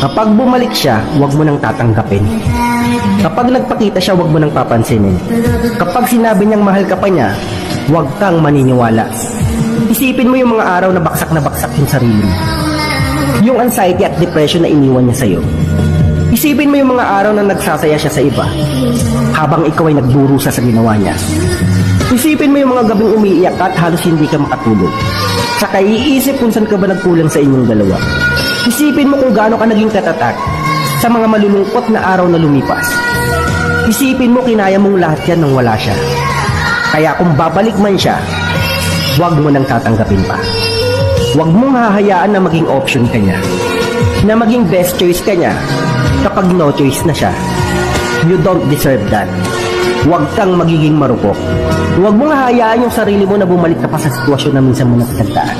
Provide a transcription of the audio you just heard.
Kapag bumalik siya, huwag mo nang tatanggapin. Kapag nagpakita siya, huwag mo nang papansinin. Kapag sinabi niyang mahal ka pa niya, huwag kang maniniwala. Isipin mo yung mga araw na baksak yung sarili mo. Yung anxiety at depression na iniwan niya sa'yo. Isipin mo yung mga araw na nagsasaya siya sa iba, habang ikaw ay nagdurusa sa ginawa niya. Isipin mo yung mga gabing umiiyak at halos hindi ka makatulog. Saka iisip kung saan ka ba nagkulang sa inyong dalawa. Isipin mo kung gaano ka naging katatak sa mga malulungkot na araw na lumipas. Isipin mo kinaya mong lahat yan nang wala siya. Kaya kung babalik man siya, huwag mo nang tatanggapin pa. Huwag mong hahayaan na maging option ka niya, na maging best choice ka niya kapag no choice na siya. You don't deserve that. Huwag kang magiging marupok. Huwag mong hahayaan yung sarili mo na bumalik ka pa sa sitwasyon na minsan mo nakatagdaan.